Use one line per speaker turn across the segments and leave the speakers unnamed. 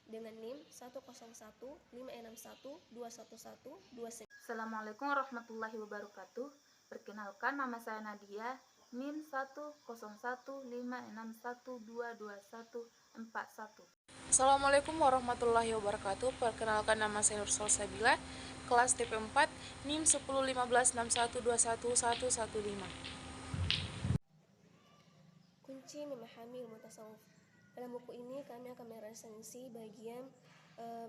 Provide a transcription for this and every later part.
dengan NIM 10156121129.
Assalamualaikum warahmatullahi wabarakatuh. Perkenalkan, nama saya Nadia, NIM 10156122141.
Assalamualaikum warahmatullahi wabarakatuh. Perkenalkan, nama saya Nur Salsabila, kelas TP4, NIM 10156121115.
Kunci memahami ilmu tasawuf. Dalam buku ini kami akan meresensi bagian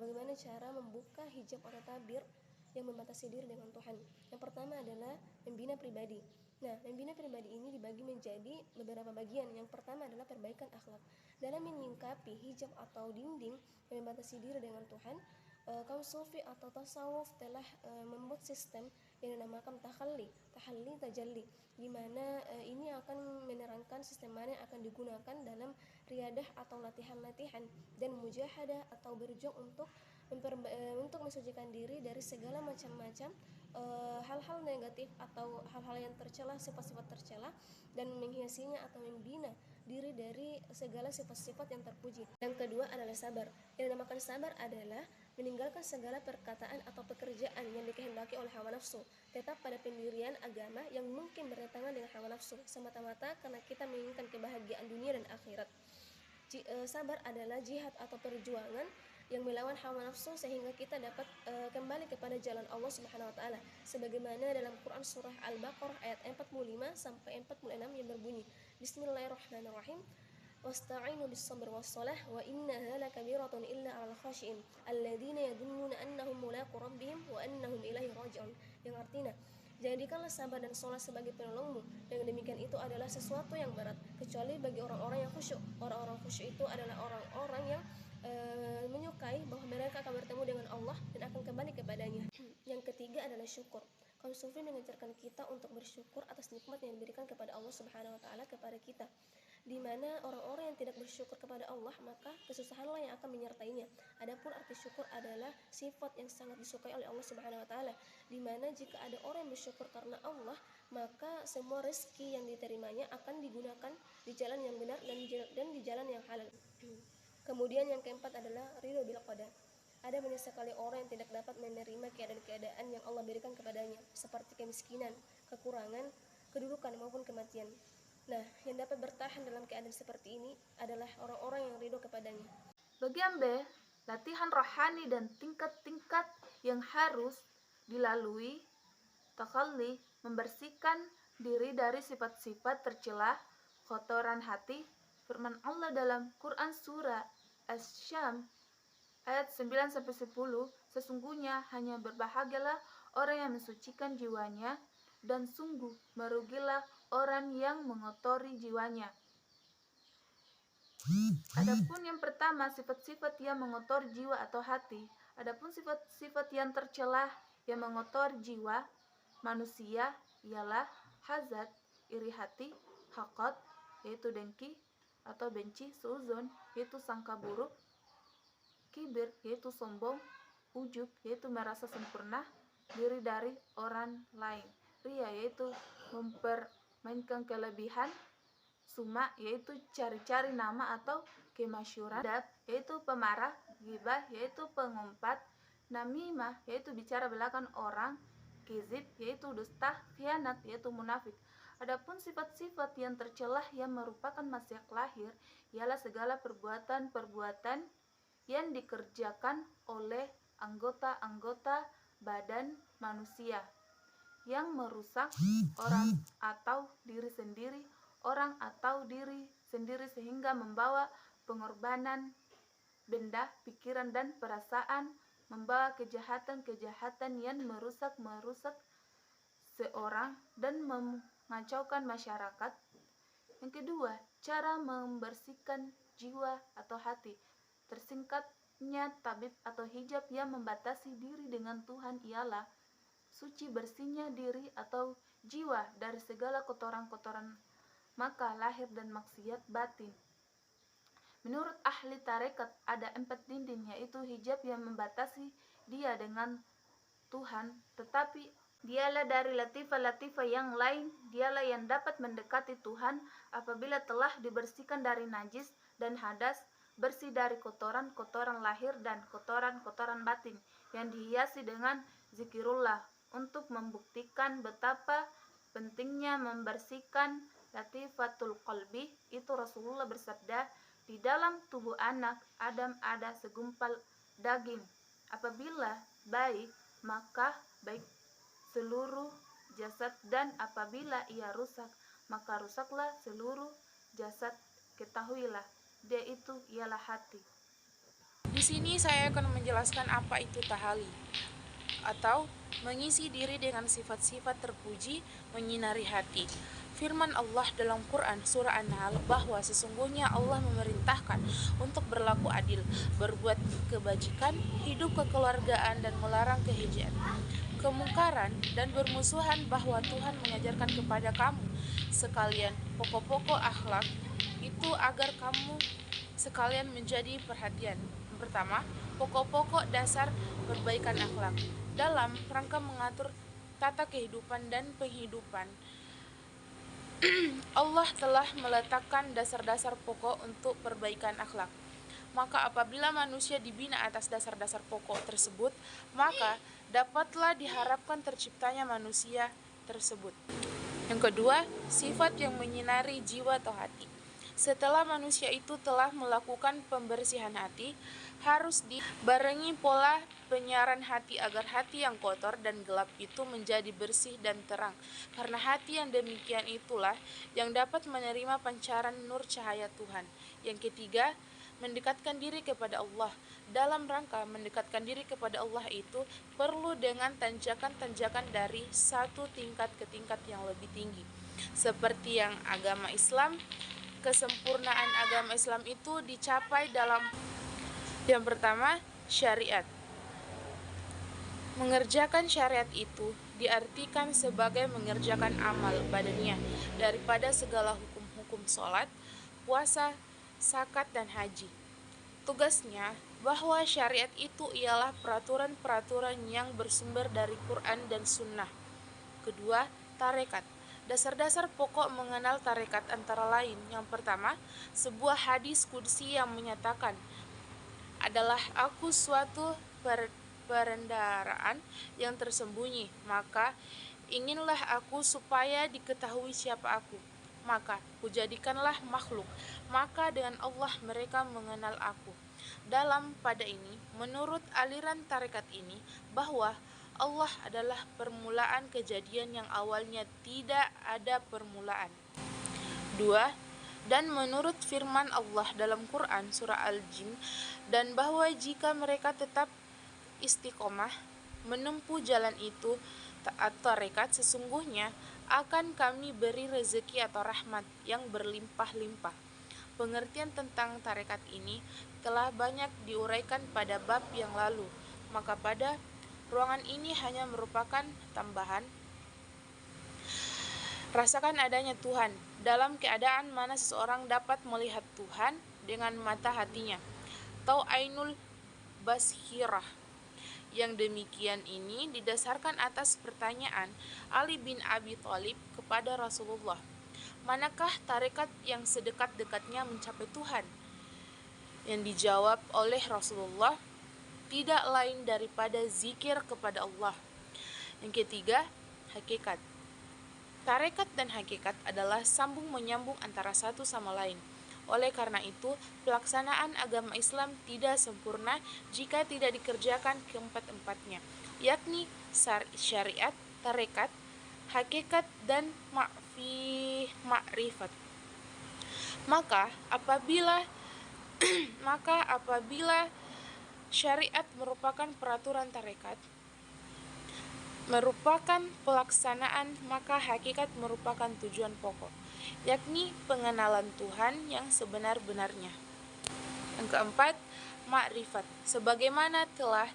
bagaimana cara membuka hijab atau tabir yang membatasi diri dengan Tuhan. Yang pertama adalah membina pribadi. Nah, membina pribadi ini dibagi menjadi beberapa bagian. Yang pertama adalah perbaikan akhlak. Dalam menyingkapi hijab atau dinding yang membatasi diri dengan Tuhan, kaum sufi atau tasawuf telah membuat sistem yang dinamakan tahalli tajalli, di mana ini akan menerangkan sistem mana yang akan digunakan dalam riadah atau latihan-latihan dan mujahadah atau berjuang untuk mensucikan diri dari segala macam-macam hal-hal negatif atau hal-hal yang tercela, sifat-sifat tercela, dan menghiasinya atau membina diri dari segala sifat-sifat yang terpuji. Yang kedua adalah sabar. Yang dinamakan sabar adalah meninggalkan segala perkataan atau pekerjaan yang dikehendaki oleh hawa nafsu, tetap pada pendirian agama yang mungkin bertentangan dengan hawa nafsu, semata-mata karena kita menginginkan kebahagiaan dunia dan akhirat. Sabar adalah jihad atau perjuangan yang melawan hawa nafsu sehingga kita dapat kembali kepada jalan Allah Subhanahu wa taala, sebagaimana dalam Quran surah Al-Baqarah ayat 45 sampai 46 yang berbunyi, Bismillahirrahmanirrahim, wasta'inu bis-sabri was-shalah wa innaha lakabiratun illa 'alal khashi'in alladzina yadhunnuna annahum mulaqu rabbihim wa annahum ilaihi raji'un, yang artinya, jadikanlah sabar dan sholat sebagai penolongmu. Dengan demikian itu adalah sesuatu yang berat, kecuali bagi orang-orang yang khusyuk. Orang-orang khusyuk itu adalah orang-orang yang menyukai bahwa mereka akan bertemu dengan Allah dan akan kembali kepadanya. Yang ketiga adalah syukur. Kaum sufi mengajarkan kita untuk bersyukur atas nikmat yang diberikan kepada Allah Subhanahu wa taala kepada kita, di mana orang-orang yang tidak bersyukur kepada Allah maka kesusahanlah yang akan menyertainya. Adapun arti syukur adalah sifat yang sangat disukai oleh Allah Subhanahu wa taala, di mana jika ada orang yang bersyukur karena Allah, maka semua rezeki yang diterimanya akan digunakan di jalan yang benar dan di jalan yang halal. Kemudian yang keempat adalah ridho bil qadar. Ada banyak sekali orang yang tidak dapat menerima keadaan-keadaan yang Allah berikan kepadanya, seperti kemiskinan, kekurangan, kedudukan maupun kematian. Nah, yang dapat bertahan dalam keadaan seperti ini adalah orang-orang yang ridho kepadanya.
Bagian B, latihan rohani dan tingkat-tingkat yang harus dilalui. Takhalli, membersihkan diri dari sifat-sifat tercela, kotoran hati. Firman Allah dalam Quran surah Asy-Syams ayat 9-10, sesungguhnya hanya berbahagialah orang yang mensucikan jiwanya, dan sungguh merugilah orang yang mengotori jiwanya. Adapun yang pertama, sifat-sifat yang mengotori jiwa atau hati. Adapun sifat-sifat yang tercela yang mengotori jiwa manusia ialah hasad, iri hati, haqad, yaitu dengki atau benci, suuzon, yaitu sangka buruk, kibir, yaitu sombong, ujub, yaitu merasa sempurna diri dari orang lain, ria, yaitu mempermainkan kelebihan, suma, yaitu cari-cari nama atau kemasyhuran, dab, yaitu pemarah, ghibah, yaitu pengumpat, namimah, yaitu bicara belakang orang, kizib, yaitu dusta, khianat, yaitu munafik. Adapun sifat-sifat yang tercela yang merupakan maksiat lahir ialah segala perbuatan-perbuatan yang dikerjakan oleh anggota-anggota badan manusia yang merusak orang atau diri sendiri, sehingga membawa pengorbanan benda, pikiran, dan perasaan, membawa kejahatan-kejahatan yang merusak seorang dan mengacaukan masyarakat. Yang kedua, cara membersihkan jiwa atau hati. Tersingkatnya tabib atau hijab yang membatasi diri dengan Tuhan ialah suci bersihnya diri atau jiwa dari segala kotoran-kotoran maka lahir dan maksiat batin. Menurut ahli tarekat ada 4 dinding, yaitu hijab yang membatasi dia dengan Tuhan, tetapi dialah dari latifah-latifah yang lain, dialah yang dapat mendekati Tuhan apabila telah dibersihkan dari najis dan hadas, bersih dari kotoran-kotoran lahir dan kotoran-kotoran batin, yang dihiasi dengan zikirullah untuk membuktikan betapa pentingnya membersihkan latifatul qalbi. Itu Rasulullah bersabda, di dalam tubuh anak Adam ada segumpal daging. Apabila baik, maka baik seluruh jasad, dan apabila ia rusak, maka rusaklah seluruh jasad. Ketahuilah, dia itu ialah hati.
Di sini saya akan menjelaskan apa itu tahali, atau mengisi diri dengan sifat-sifat terpuji, menyinari hati. Firman Allah dalam Quran surah An-Nahl bahwa sesungguhnya Allah memerintahkan untuk berlaku adil, berbuat kebajikan, hidup kekeluargaan, dan melarang kehijian, kemungkaran, dan bermusuhan, bahwa Tuhan mengajarkan kepada kamu sekalian pokok-pokok akhlak itu agar kamu sekalian menjadi perhatian. Yang pertama, pokok-pokok dasar perbaikan akhlak dalam rangka mengatur tata kehidupan dan penghidupan. Allah telah meletakkan dasar-dasar pokok untuk perbaikan akhlak. Maka apabila manusia dibina atas dasar-dasar pokok tersebut, maka dapatlah diharapkan terciptanya manusia tersebut. Yang kedua, sifat yang menyinari jiwa atau hati. Setelah manusia itu telah melakukan pembersihan hati, harus dibarengi pola penyaran hati agar hati yang kotor dan gelap itu menjadi bersih dan terang. Karena hati yang demikian itulah yang dapat menerima pancaran nur cahaya Tuhan. Yang ketiga, mendekatkan diri kepada Allah. Dalam rangka mendekatkan diri kepada Allah itu perlu dengan tanjakan-tanjakan dari satu tingkat ke tingkat yang lebih tinggi. Seperti yang agama Islam, kesempurnaan agama Islam itu dicapai dalam yang pertama, syariat. Mengerjakan syariat itu diartikan sebagai mengerjakan amal badaniah daripada segala hukum-hukum sholat, puasa, zakat, dan haji. Tugasnya bahwa syariat itu ialah peraturan-peraturan yang bersumber dari Quran dan Sunnah. Kedua, tarekat. Dasar-dasar pokok mengenal tarekat antara lain. Yang pertama, sebuah hadis qudsi yang menyatakan, adalah aku suatu perendaraan yang tersembunyi, maka inginlah aku supaya diketahui siapa aku, maka kujadikanlah makhluk, maka dengan Allah mereka mengenal aku. Dalam pada ini, menurut aliran tarekat ini, bahwa Allah adalah permulaan kejadian yang awalnya tidak ada permulaan. 2. Dan menurut firman Allah dalam Quran surah Al-Jin, dan bahwa jika mereka tetap istiqomah menempuh jalan itu atau tarekat, sesungguhnya akan kami beri rezeki atau rahmat yang berlimpah-limpah. Pengertian tentang tarekat ini telah banyak diuraikan pada bab yang lalu, maka pada ruangan ini hanya merupakan tambahan. Rasakan adanya Tuhan dalam keadaan mana seseorang dapat melihat Tuhan dengan mata hatinya, atau ainul basirah. Yang demikian ini didasarkan atas pertanyaan Ali bin Abi Thalib kepada Rasulullah, manakah tarekat yang sedekat-dekatnya mencapai Tuhan? Yang dijawab oleh Rasulullah, tidak lain daripada zikir kepada Allah. Yang ketiga, hakikat. Tarekat dan hakikat adalah sambung menyambung antara satu sama lain. Oleh karena itu, pelaksanaan agama Islam tidak sempurna jika tidak dikerjakan keempat-empatnya, yakni syariat, tarekat, hakikat, dan ma'rifat. Maka apabila syariat merupakan peraturan, tarekat merupakan pelaksanaan, maka hakikat merupakan tujuan pokok, yakni pengenalan Tuhan yang sebenar-benarnya. Yang keempat, ma'rifat. Sebagaimana telah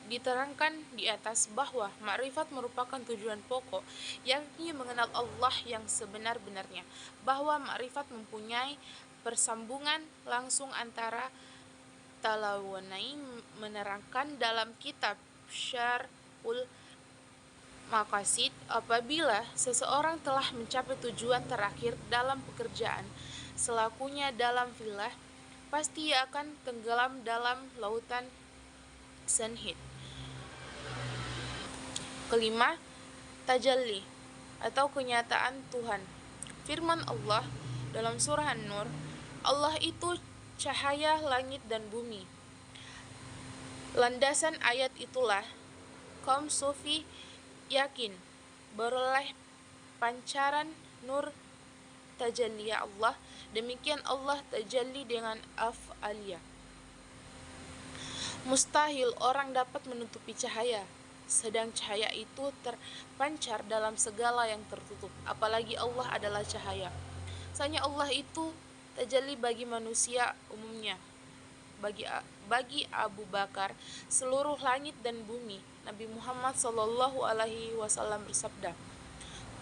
diterangkan di atas bahwa ma'rifat merupakan tujuan pokok, yakni mengenal Allah yang sebenar-benarnya, bahwa ma'rifat mempunyai persambungan langsung antara Talawunai menerangkan dalam kitab Syarhul Maqasid, apabila seseorang telah mencapai tujuan terakhir dalam pekerjaan selakunya dalam filah, pasti ia akan tenggelam dalam lautan sanhit. Kelima, tajalli atau kenyataan Tuhan. Firman Allah dalam surah An-Nur, Allah itu cahaya langit dan bumi. Landasan ayat itulah kaum sufi yakin beroleh pancaran nur tajalli Allah. Demikian Allah tajalli dengan af'aliyah. Mustahil orang dapat menutupi cahaya, sedang cahaya itu terpancar dalam segala yang tertutup, apalagi Allah adalah cahaya. Sanya Allah itu tajalli bagi manusia umumnya. Bagi Abu Bakar, seluruh langit dan bumi. Nabi Muhammad SAW bersabda,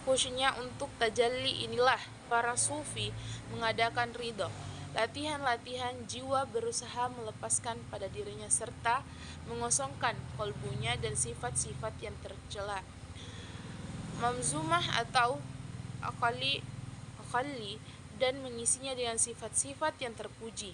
khususnya untuk tajalli inilah para sufi mengadakan ridho, latihan-latihan jiwa berusaha melepaskan pada dirinya serta mengosongkan kolbunya dan sifat-sifat yang tercela. Mamzumah atau akali dan mengisinya dengan sifat-sifat yang terpuji.